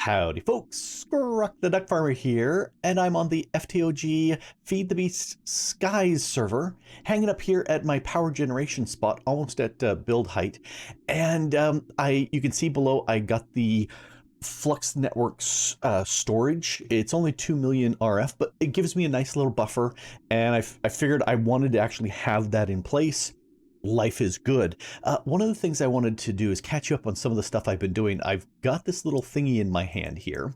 Howdy folks, Grok the DuckFarmer here, and I'm on the FTOG Feed the Beast Skies server, hanging up here at my power generation spot, almost at build height. And you can see below I got the Flux Networks storage. It's only 2 million RF, but it gives me a nice little buffer, and I figured I wanted to actually have that in place. Life is good. One of the things I wanted to do is catch you up on some of the stuff I've been doing. I've got this little thingy in my hand here.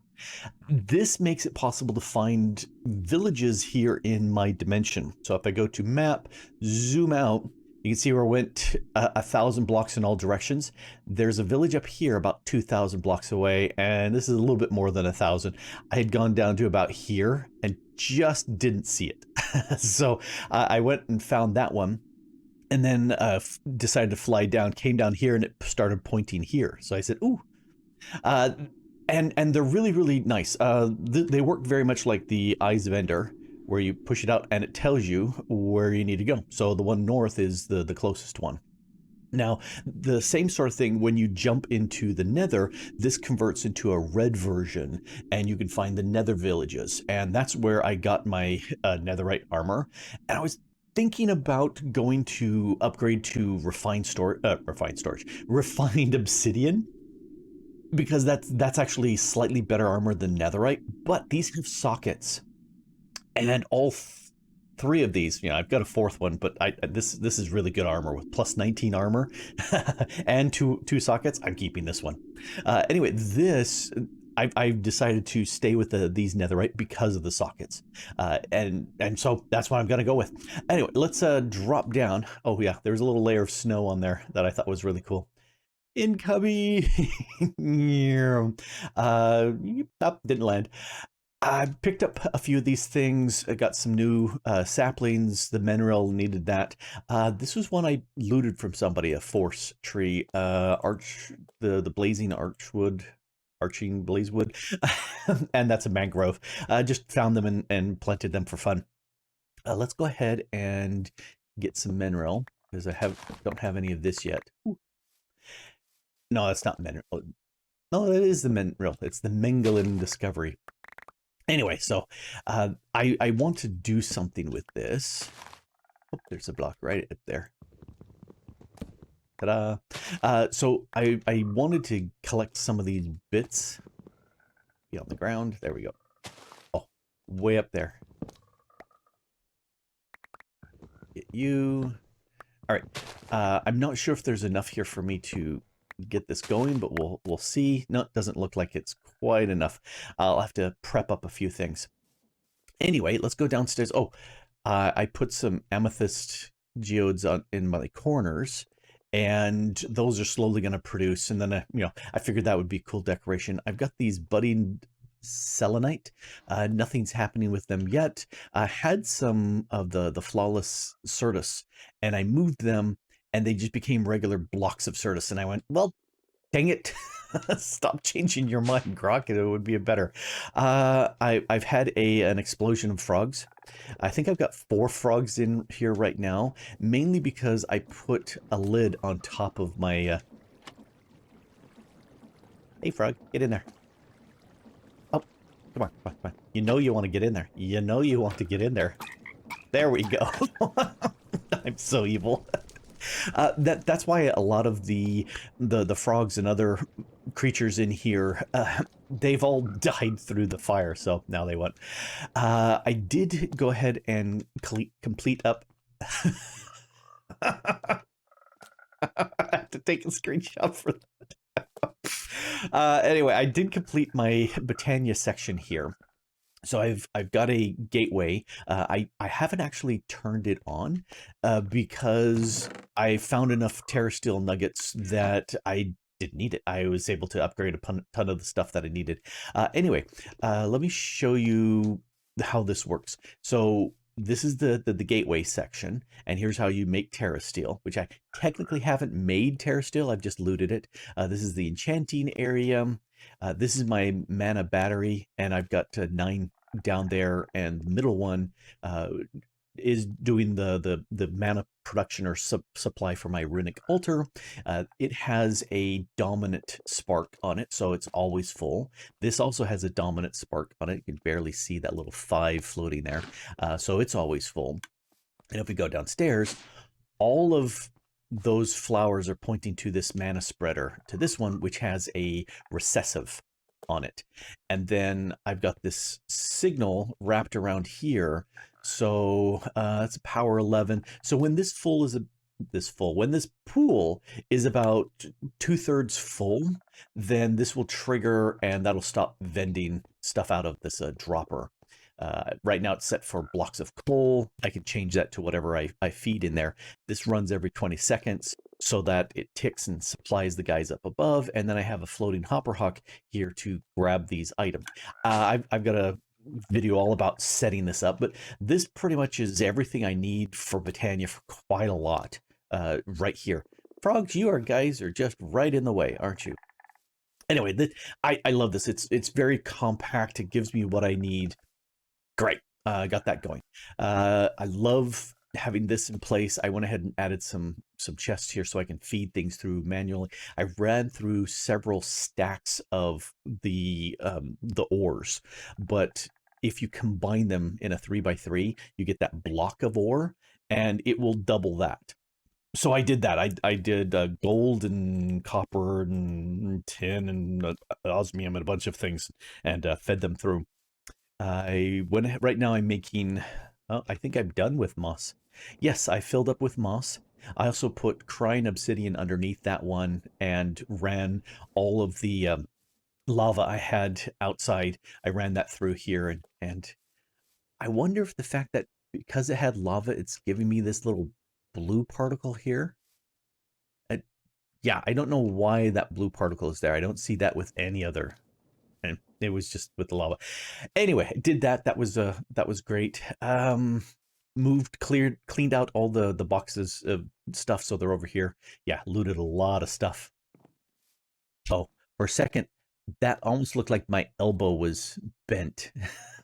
This makes it possible to find villages here in my dimension. So if I go to map, zoom out, you can see where I went 1,000 blocks in all directions. There's a village up here about 2,000 blocks away, and this is a little bit more than 1,000. I had gone down to about here and just didn't see it. So I went and found that one. And then decided to fly down, came down here, and it started pointing here. So I said, ooh. And they're really, really nice. They work very much like the Eyes of Ender, where you push it out and it tells you where you need to go. So the one north is the closest one. Now, the same sort of thing when you jump into the nether, this converts into a red version, and you can find the nether villages. And that's where I got my netherite armor. And I was thinking about going to upgrade to refined obsidian, because that's actually slightly better armor than netherite, but these have sockets, and all three of these, you know, I've got a fourth one, but this is really good armor with plus 19 armor and two sockets. I'm keeping this one. Anyway, this I've decided to stay with these netherite because of the sockets, and so that's what I'm gonna go with. Anyway, let's drop down. Oh yeah, there's a little layer of snow on there that I thought was really cool. Incoming. Didn't land. I picked up a few of these things. I got some new saplings. The mineral needed that. This was one I looted from somebody, a force tree, the blazing arching blazewood, and that's a mangrove. Just found them and planted them for fun. Let's go ahead and get some mineral, because don't have any of this yet. Ooh. No, that's not mineral. No, it is the mineral. It's the Mengelin discovery. Anyway, so I want to do something with this. Oh, there's a block right up there. Ta-da! So I wanted to collect some of these bits. Be on the ground. There we go. Oh, way up there. Get you. All right. I'm not sure if there's enough here for me to get this going, but we'll see. No, it doesn't look like it's quite enough. I'll have to prep up a few things. Anyway, let's go downstairs. Oh, I put some amethyst geodes in my corners, and those are slowly going to produce. And then, I figured that would be a cool decoration. I've got these budding selenite. Nothing's happening with them yet. I had some of the flawless certus, and I moved them, and they just became regular blocks of certus. And I went, well, dang it. Stop changing your mind, Grok. It would be better. I've had an explosion of frogs. I think I've got 4 frogs in here right now, mainly because I put a lid on top of my... Hey, frog, get in there. Oh, come on, come on. You know you want to get in there. You know you want to get in there. There we go. I'm so evil. That's why a lot of the frogs and other creatures in here, they've all died through the fire, so now they won't. I did go ahead and complete up. I have to take a screenshot for that. Anyway, I did complete my Botania section here. So I've got a gateway. I haven't actually turned it on because I found enough terrasteel nuggets that I didn't need it. I was able to upgrade a ton of the stuff that I needed. Anyway, let me show you how this works. So this is the gateway section, and here's how you make terrasteel, which I technically haven't made terrasteel. I've just looted it. This is the enchanting area. This is my mana battery, and I've got 9 down there, and the middle one is doing the mana production or supply for my runic altar. It has a dominant spark on it, so it's always full. This also has a dominant spark on it. You can barely see that little 5 floating there, so it's always full. And if we go downstairs, all of those flowers are pointing to this mana spreader, to this one, which has a recessive on it. And then I've got this signal wrapped around here. So that's a power 11. So when this full is when this pool is about 2/3 full, then this will trigger and that'll stop vending stuff out of this dropper. Right now it's set for blocks of coal. I can change that to whatever I feed in there. This runs every 20 seconds so that it ticks and supplies the guys up above. And then I have a floating hopper hawk here to grab these items. I've got a video all about setting this up, but this pretty much is everything I need for Botania for quite a lot right here. Frogs, you guys are just right in the way, aren't you? Anyway, I love this. It's very compact. It gives me what I need. Great. Got that going. I love having this in place. I went ahead and added some chests here so I can feed things through manually. I ran through several stacks of the ores, but if you combine them in a 3x3, you get that block of ore, and it will double that. So I did that. I did gold and copper and tin and osmium and a bunch of things, and fed them through. I went ahead, right now I'm making, I think I'm done with moss. Yes, I filled up with moss. I also put crying obsidian underneath that one and ran all of the lava I had outside. I ran that through here, and I wonder if the fact that because it had lava, it's giving me this little blue particle here. Yeah, I don't know why that blue particle is there. I don't see that with any other, and it was just with the lava. Anyway, did that. That was great. Cleaned out all the boxes of stuff, so they're over here. Yeah, looted a lot of stuff. Oh, for a second, that almost looked like my elbow was bent.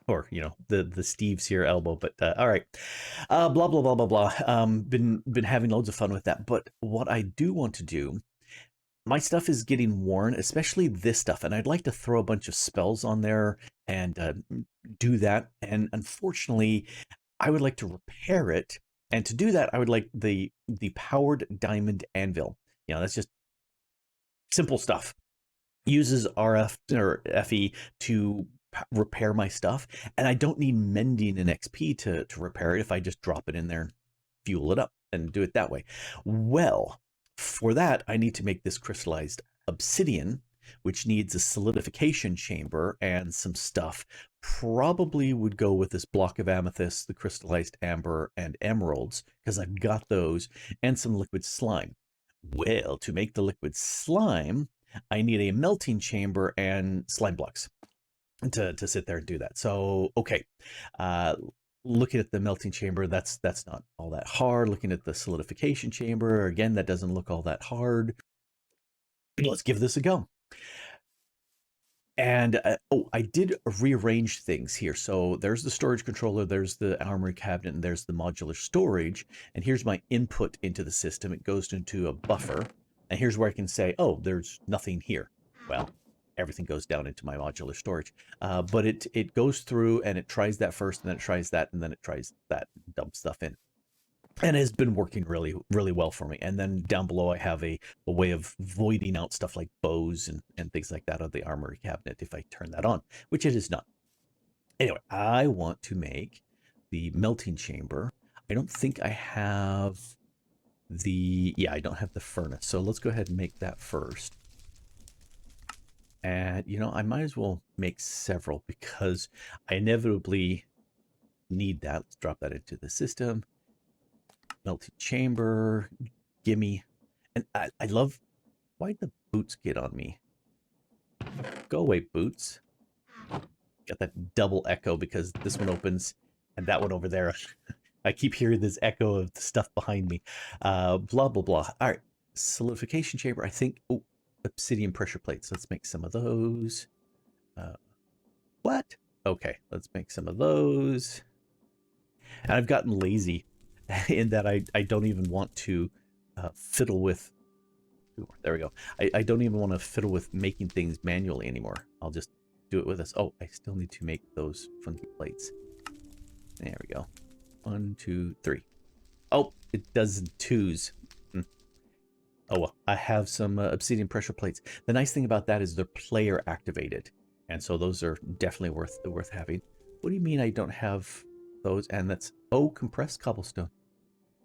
Or, the Steve's here elbow, but all right. Blah blah blah blah blah. Been having loads of fun with that. But what I do want to do, my stuff is getting worn, especially this stuff, and I'd like to throw a bunch of spells on there and do that. And unfortunately, I would like to repair it, and to do that, I would like the powered diamond anvil. That's just simple stuff. Uses RF or FE to repair my stuff, and I don't need mending and XP to repair it if I just drop it in there and fuel it up and do it that way. Well, for that, I need to make this crystallized obsidian, which needs a solidification chamber and some stuff. Probably would go with this block of amethyst, the crystallized amber, and emeralds, because I've got those, and some liquid slime. Well, to make the liquid slime, I need a melting chamber and slime blocks to sit there and do that. So, okay. Looking at the melting chamber, that's not all that hard. Looking at the solidification chamber, again, that doesn't look all that hard. Let's give this a go. And I did rearrange things here. So there's the storage controller, there's the armory cabinet, and there's the modular storage. And here's my input into the system. It goes into a buffer. And here's where I can say, oh, there's nothing here. Well, everything goes down into my modular storage. But it goes through and it tries that first, and then it tries that, and then it tries that, dumps stuff in. And it's been working really, really well for me. And then down below, I have a way of voiding out stuff like bows and things like that of the armory cabinet if I turn that on, which it is not. Anyway, I want to make the melting chamber. I don't think I have I don't have the furnace. So let's go ahead and make that first. And, I might as well make several because I inevitably need that. Let's drop that into the system. Melting chamber, gimme. And I love, why'd the boots get on me? Go away, boots. Got that double echo because this one opens and that one over there. I keep hearing this echo of the stuff behind me. Blah, blah, blah. All right, solidification chamber, I think. Oh, obsidian pressure plates. Let's make some of those. What? Okay, let's make some of those. And I've gotten lazy in that I don't even want to fiddle with... Ooh, there we go. I don't even want to fiddle with making things manually anymore. I'll just do it with this. Oh, I still need to make those funky plates. There we go. 1, 2, 3. Oh, it does in twos. Oh well, I have some obsidian pressure plates. The nice thing about that is they're player activated, and so those are definitely worth having. What do you mean I don't have those? And that's compressed cobblestone.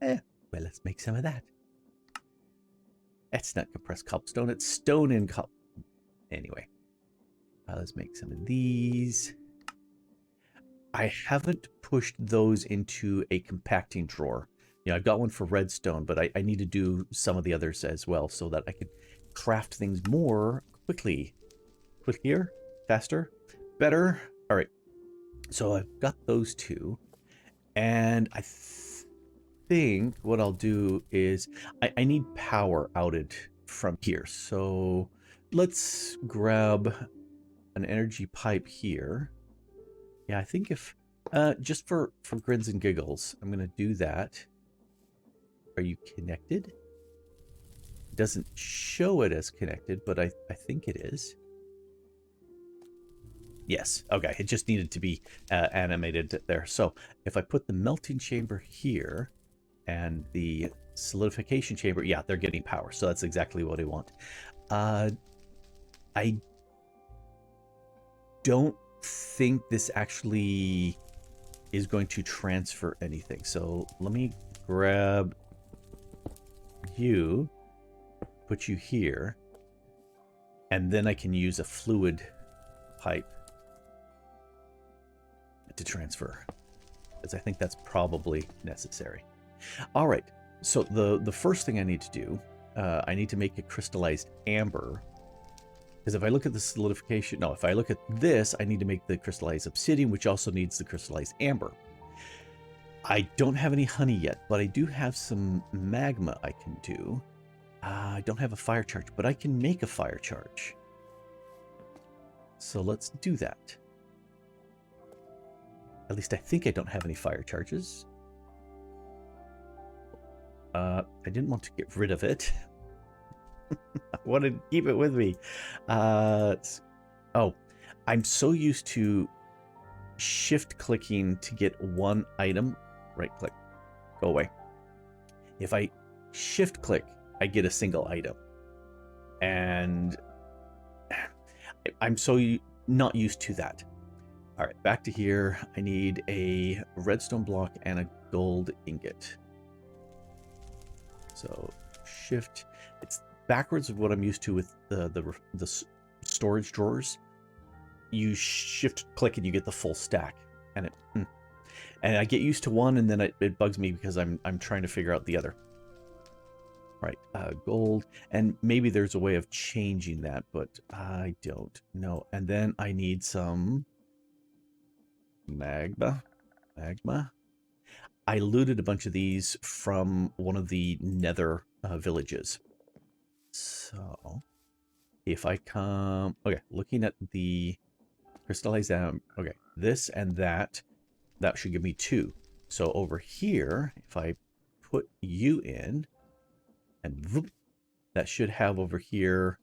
Well, let's make some of that. That's not compressed cobblestone. It's stone in Anyway, let's make some of these. I haven't pushed those into a compacting drawer. You know, I've got one for redstone, but I need to do some of the others as well so that I can craft things more quickly. Quicker, faster, better. All right. So I've got those two. And I think what I'll do is I need power outed from here. So let's grab an energy pipe here. Yeah, I think if just for grins and giggles, I'm gonna do that. Are you connected? It doesn't show it as connected, but I think it is. Yes. Okay. It just needed to be animated there. So if I put the melting chamber here and the solidification chamber, yeah, they're getting power. So that's exactly what I want. I don't think this actually is going to transfer anything. So let me grab you, put you here, and then I can use a fluid pipe to transfer, because I think that's probably necessary. All right, so the first thing I need to do, I need to make a crystallized amber, because if I look at the solidification, no, if I look at this, I need to make the crystallized obsidian, which also needs the crystallized amber. I don't have any honey yet, but I do have some magma I can do. I don't have a fire charge, but I can make a fire charge. So let's do that. At least I think I don't have any fire charges. I didn't want to get rid of it. I wanted to keep it with me. Oh, I'm so used to shift clicking to get one item. Right click, go away. If I shift click, I get a single item. And I'm so not used to that. All right, back to here. I need a redstone block and a gold ingot. So shift. It's backwards of what I'm used to with the storage drawers. You shift click and you get the full stack, and and I get used to one, and then it bugs me because I'm trying to figure out the other. All right, gold, and maybe there's a way of changing that, but I don't know. And then I need some magma. I looted a bunch of these from one of the nether villages. So if I come, okay, looking at the crystallized down, okay, this and that should give me 2. So over here, if I put you in, and whoop, that should have over here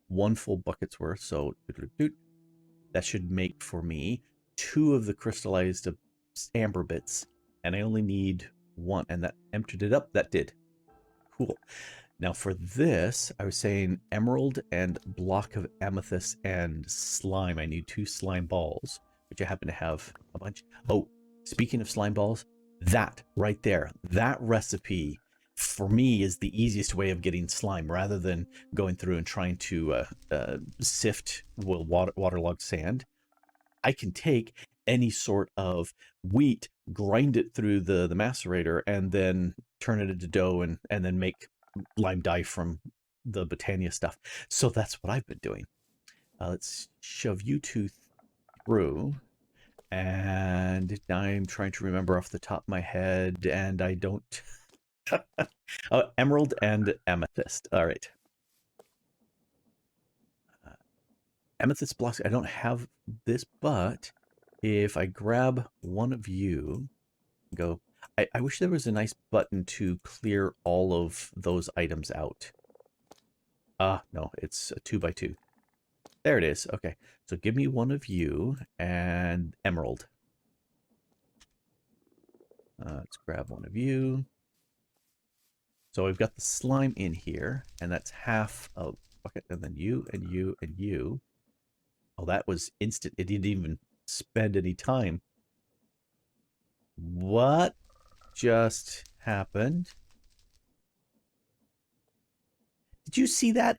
1 full bucket's worth. So that should make for me 2 of the crystallized amber bits, and I only need 1, and that emptied it up. That did. Cool. Now for this, I was saying emerald and block of amethyst and slime. I need 2 slime balls, which I happen to have a bunch. Oh, speaking of slime balls, that right there, that recipe for me is the easiest way of getting slime, rather than going through and trying to sift waterlogged sand. I can take any sort of wheat, grind it through the macerator, and then turn it into dough, and then make lime dye from the Botania stuff. So that's what I've been doing. Let's shove you 2 through, and I'm trying to remember off the top of my head, and I don't. Emerald and amethyst. All right. Amethyst blocks. I don't have this, but if I grab one of you, go, I wish there was a nice button to clear all of those items out. No, it's a 2x2. There it is. Okay, so give me one of you and emerald. Let's grab one of you. So we've got the slime in here, and that's half a bucket, and then you, and you, and you. Oh, that was instant. It didn't even spend any time. What just happened? Did you see that?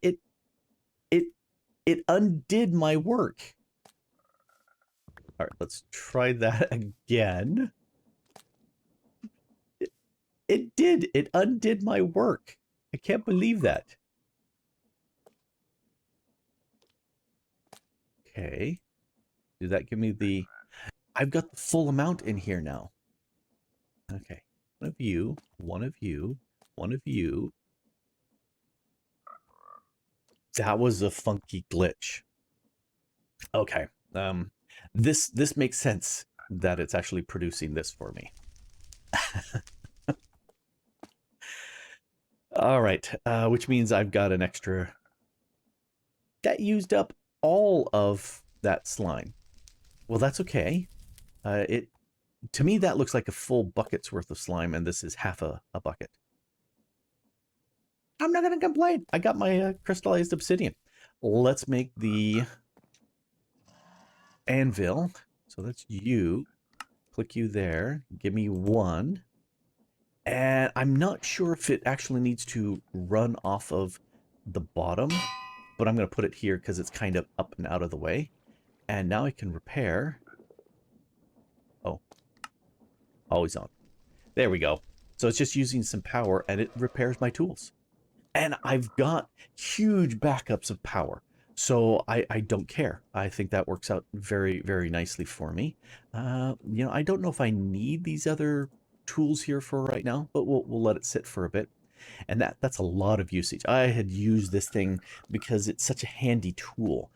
It undid my work. All right, let's try that again. It did. It undid my work. I can't believe that. Okay. Did that give me the... I've got the full amount in here now. Okay. One of you, one of you, one of you. That was a funky glitch. Okay. This makes sense that it's actually producing this for me. All right, which means I've got an extra... That used up all of that slime. Well, that's okay. To me, that looks like a full bucket's worth of slime, and this is half a bucket. I'm not going to complain. I got my crystallized obsidian. Let's make the anvil. So that's you. Click you there. Give me one. And I'm not sure if it actually needs to run off of the bottom, but I'm going to put it here because it's kind of up and out of the way. And now I can repair. Oh, always on. There we go. So it's just using some power and it repairs my tools. And I've got huge backups of power. So I don't care. I think that works out very, very nicely for me. You know, I don't know if I need these other tools here for right now, but we'll let it sit for a bit. And that's a lot of usage. I had used this thing because it's such a handy tool.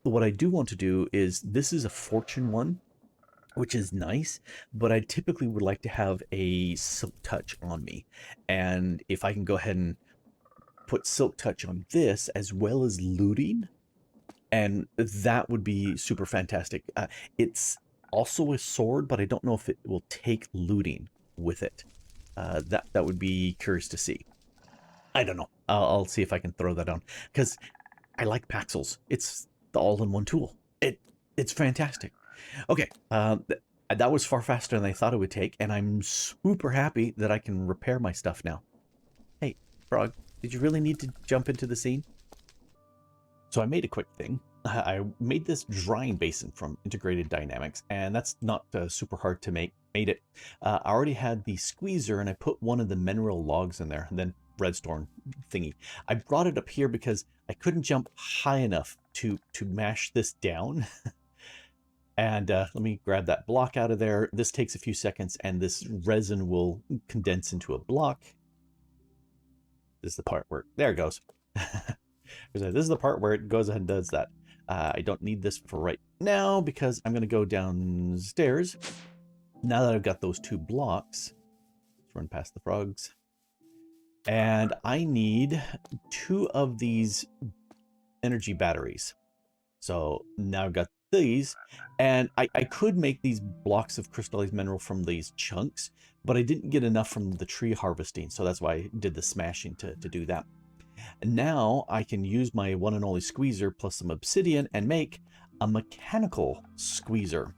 What I do want to do is, this is a fortune one, which is nice, but I typically would like to have a silk touch on me. And if I can go ahead and put silk touch on this as well as looting, and that would be super fantastic. It's also a sword, but I don't know if it will take looting with it. That would be curious to see. I don't know. I'll see if I can throw that on, because I like Paxels. It's the all-in-one tool. It's fantastic. Okay, that was far faster than I thought it would take, and I'm super happy that I can repair my stuff now. Hey, Frog, did you really need to jump into the scene? So I made a quick thing. I made this drying basin from Integrated Dynamics, and that's not super hard to make. Made it. I already had the squeezer, and I put one of the mineral logs in there, and then redstone thingy. I brought it up here because I couldn't jump high enough to mash this down. And let me grab that block out of there. This takes a few seconds, and this resin will condense into a block. This is the part where... There it goes. This is the part where it goes ahead and does that. I don't need this for right now because I'm going to go downstairs. Now that I've got those two blocks, let's run past the frogs. And I need 2 of these energy batteries. So now I've got these, and I could make these blocks of crystallized mineral from these chunks, but I didn't get enough from the tree harvesting, so that's why I did the smashing to do that. And now I can use my one and only squeezer plus some obsidian and make a mechanical squeezer.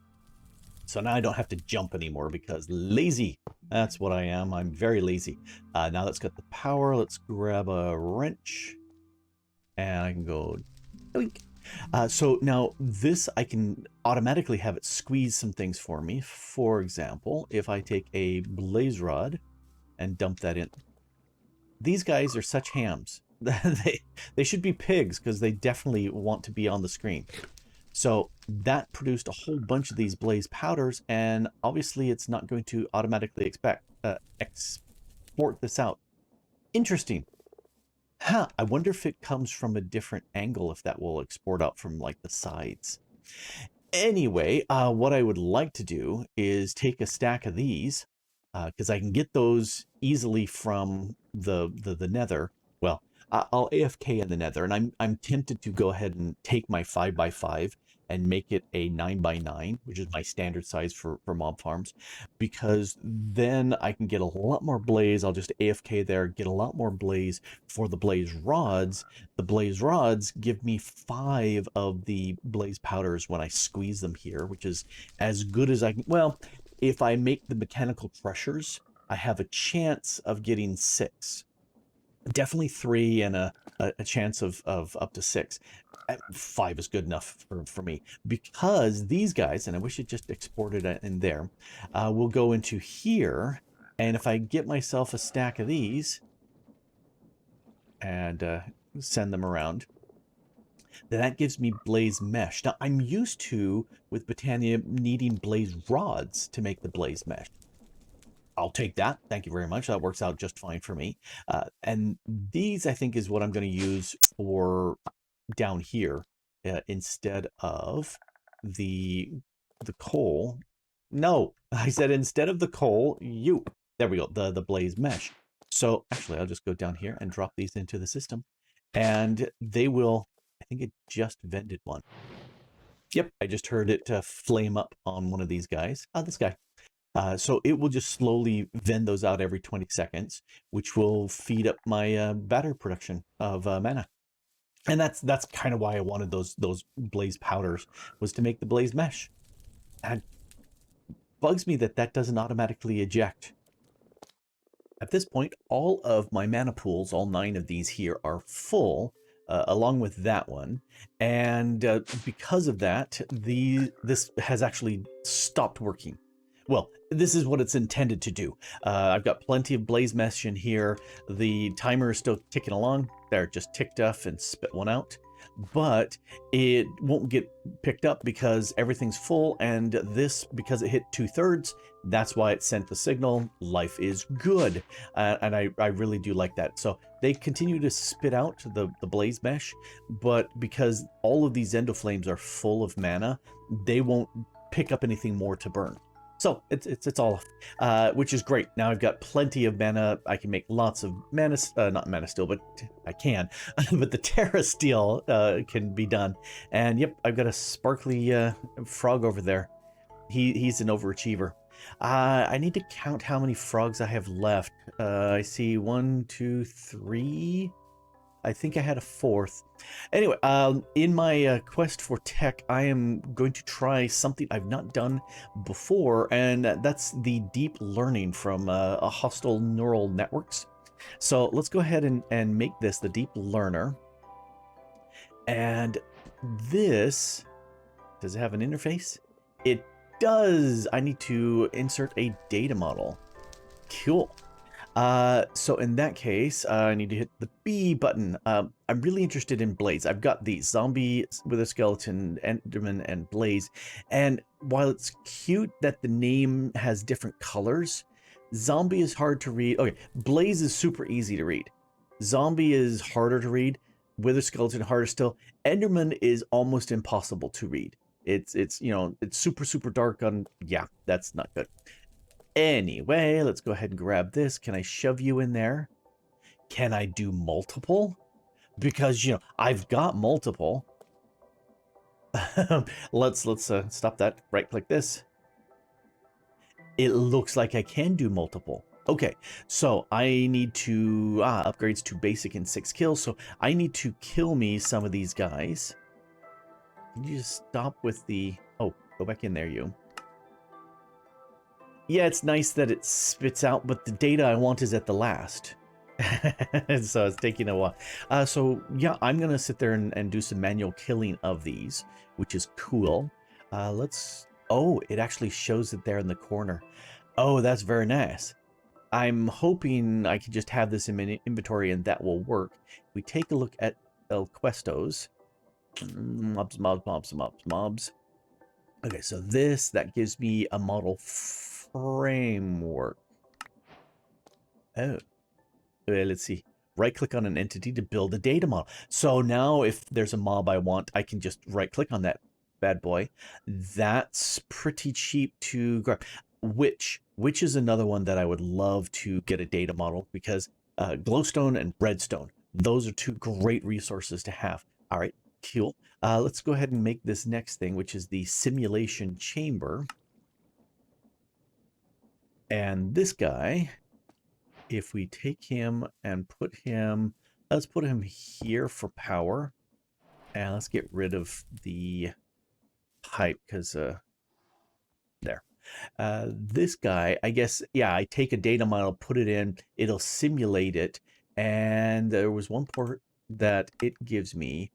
So now I don't have to jump anymore because lazy. That's what I am. I'm very lazy. Now that's got the power. Let's grab a wrench. And I can go... Doink. So now this, I can automatically have it squeeze some things for me. For example, if I take a blaze rod and dump that in. These guys are such hams. They should be pigs because they definitely want to be on the screen. So that produced a whole bunch of these blaze powders, and obviously it's not going to automatically export this out. Interesting. Huh, I wonder if it comes from a different angle, if that will export out from like the sides. Anyway, what I would like to do is take a stack of these, because I can get those easily from the Nether. Well, I'll AFK in the Nether, and I'm tempted to go ahead and take my 5x5 and make it a 9x9, which is my standard size for mob farms, because then I can get a lot more blaze. I'll just AFK there, get a lot more blaze for the blaze rods. The blaze rods give me 5 of the blaze powders when I squeeze them here, which is as good as I can. Well, if I make the mechanical crushers, I have a chance of getting 6. Definitely 3 and a chance of up to 6. 5 is good enough for me, because these guys, and I wish it just exported it in there, will go into here, and if I get myself a stack of these and send them around, then that gives me blaze mesh. Now, I'm used to, with Botania, needing blaze rods to make the blaze mesh. I'll take that. Thank you very much. That works out just fine for me. And these, I think, is what I'm going to use for down here instead of the coal. No, I said instead of the coal, there we go, the blaze mesh. So actually, I'll just go down here and drop these into the system, and they will, I think it just vented one. Yep, I just heard it flame up on one of these guys. This guy. So it will just slowly vend those out every 20 seconds, which will feed up my battery production of mana. And that's kind of why I wanted those blaze powders, was to make the blaze mesh. And bugs me that that doesn't automatically eject. At this point, all of my mana pools, all 9 of these here, are full, along with that one. And because of that, this has actually stopped working. Well, this is what it's intended to do. I've got plenty of blaze mesh in here. The timer is still ticking along. There, just ticked off and spit one out. But it won't get picked up because everything's full, and this, because it hit 2/3, that's why it sent the signal. Life is good, and I really do like that. So they continue to spit out the blaze mesh, but because all of these endoflames are full of mana, they won't pick up anything more to burn. So it's all off, which is great. Now I've got plenty of mana. I can make lots of mana, not mana steel, but I can. But the Terra steel can be done. And yep, I've got a sparkly frog over there. He's an overachiever. I need to count how many frogs I have left. I see 1, 2, 3. I think I had a 4th. Anyway, in my quest for tech, I am going to try something I've not done before, and that's the deep learning from hostile neural networks. So let's go ahead and make this the deep learner. And this, does it have an interface? It does. I need to insert a data model. Cool. So in that case, I need to hit the B button. I'm really interested in Blaze. I've got the zombie with a skeleton, Enderman, and Blaze. And while it's cute that the name has different colors, zombie is hard to read. Okay, Blaze is super easy to read. Zombie is harder to read. Wither skeleton harder still. Enderman is almost impossible to read. It's you know, it's super dark on. Yeah, that's not good. Anyway, let's go ahead and grab this. Can I shove you in there? Can I do multiple? Because, you know, I've got multiple. let's stop that. Right click this. It looks like I can do multiple. Okay, so I need to upgrades to basic and 6 kills. So I need to kill me some of these guys. Can you just stop with the... Oh, go back in there, you. Yeah, it's nice that it spits out, but the data I want is at the last. So it's taking a while. So yeah, I'm going to sit there and do some manual killing of these, which is cool. Let's... Oh, it actually shows it there in the corner. Oh, that's very nice. I'm hoping I can just have this in my inventory and that will work. We take a look at El Questos. Mobs. Okay, so that gives me a model framework. Oh, let's see. Right click on an entity to build a data model. So now if there's a mob I want, I can just right click on that. bad boy. That's pretty cheap to grab. Which is another one that I would love to get a data model, because glowstone and redstone, those are two great resources to have. All right, cool. Let's go ahead and make this next thing, which is the simulation chamber. And this guy, if we take him and put him, let's put him here for power. And let's get rid of the pipe, because there. This guy, I guess, yeah, I take a data model, put it in, it'll simulate it. And there was one part that it gives me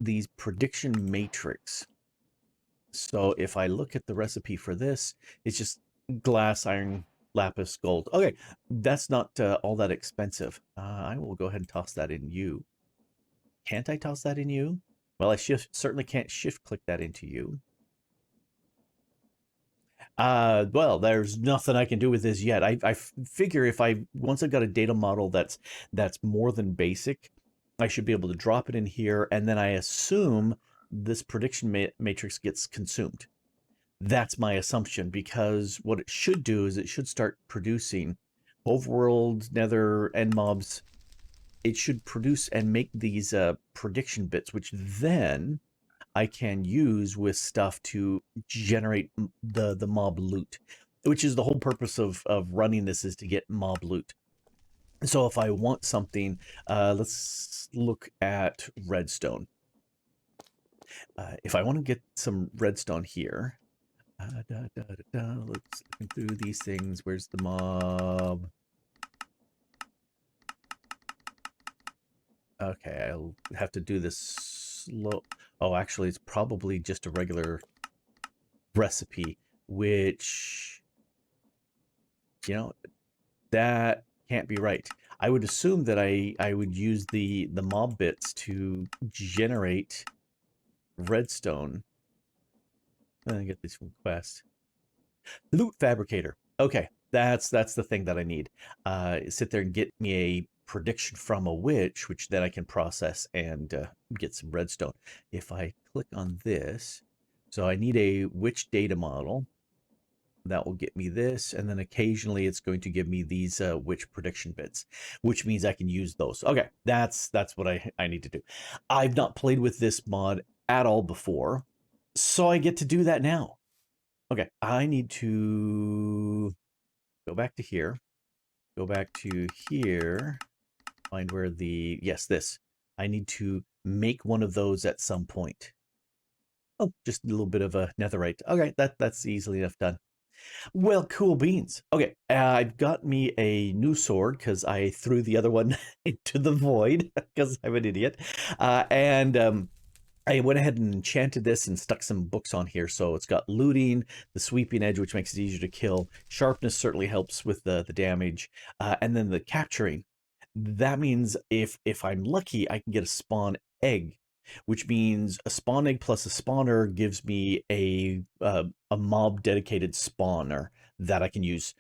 these prediction matrix. So if I look at the recipe for this, it's just glass, iron, lapis, gold. Okay, that's not all that expensive. I will go ahead and toss that in you. Can't I toss that in you? Well, I certainly can't shift click that into you. Well, there's nothing I can do with this yet. I figure if once I've got a data model that's more than basic, I should be able to drop it in here, and then I assume this prediction matrix gets consumed. That's my assumption, because what it should do is it should start producing overworld, nether, end mobs. It should produce and make these prediction bits, which then I can use with stuff to generate the mob loot, which is the whole purpose of running this, is to get mob loot. So if I want something, let's look at redstone. If I want to get some redstone here, let's look through these things. Where's the mob? Okay, I'll have to do this slow. Oh, actually, it's probably just a regular recipe, which, you know, that can't be right. I would assume that I would use the mob bits to generate redstone. Let me get this from quest. Loot fabricator. Okay, that's the thing that I need. Sit there and get me a prediction from a witch, which then I can process and get some redstone. If I click on this, so I need a witch data model. That will get me this, and then occasionally it's going to give me these witch prediction bits, which means I can use those. Okay, that's what I need to do. I've not played with this mod at all before, so I get to do that now. Okay, I need to go back to here, go back to here, find where the, yes, this. I need to make one of those at some point. Oh, just a little bit of a netherite. Okay, that's easily enough done. Well, cool beans. Okay, I've got me a new sword because I threw the other one into the void because I'm an idiot. And I went ahead and enchanted this and stuck some books on here. So it's got looting, the sweeping edge, which makes it easier to kill. Sharpness certainly helps with the damage. And then the capturing. That means if I'm lucky, I can get a spawn egg, which means a spawn egg plus a spawner gives me a mob dedicated spawner that I can use.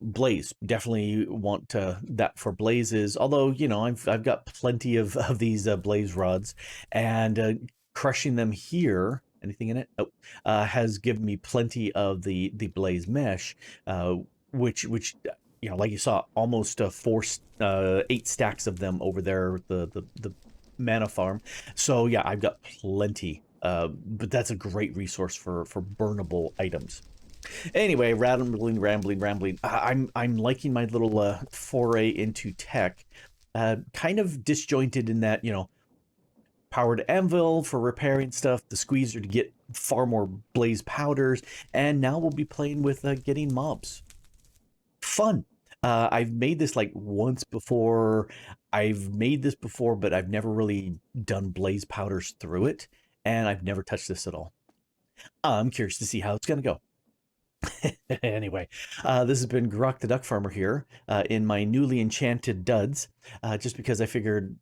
Blaze, definitely want that for blazes, although, you know, I've got plenty of these blaze rods, and crushing them here, anything in it? Oh, has given me plenty of the blaze mesh, which you know, like you saw, almost 8 stacks of them over there, the mana farm. So yeah, I've got plenty, but that's a great resource for burnable items. Anyway, rambling. I'm liking my little foray into tech. Kind of disjointed in that, you know, powered Anvil for repairing stuff, the squeezer to get far more blaze powders, and now we'll be playing with getting mobs. Fun. I've made this like once before. I've made this before, but I've never really done blaze powders through it, and I've never touched this at all. I'm curious to see how it's going to go. Anyway, this has been Grok the DuckFarmer here in my newly enchanted duds, just because I figured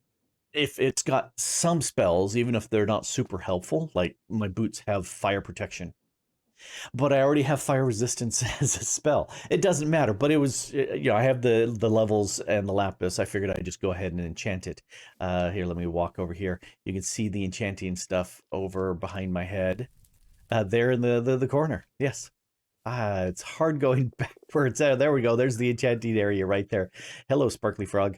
if it's got some spells, even if they're not super helpful, like my boots have fire protection, but I already have fire resistance as a spell. It doesn't matter, but it was, you know, I have the levels and the lapis. I figured I'd just go ahead and enchant it. Here, let me walk over here. You can see the enchanting stuff over behind my head. There in the corner. Yes. It's hard going backwards. There we go. There's the enchanted area right there. Hello, Sparkly Frog.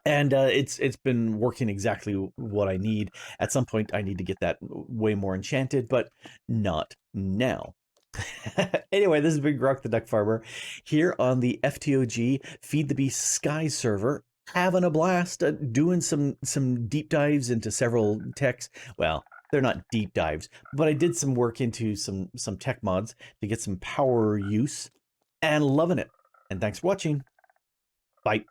And it's been working exactly what I need. At some point, I need to get that way more enchanted, but not now. Anyway, this has been Grok the Duck Farmer here on the FTOG Feed the Beast Sky server, having a blast, doing some deep dives into several techs. Well, they're not deep dives, but I did some work into some tech mods to get some power use, and loving it. And thanks for watching. Bye.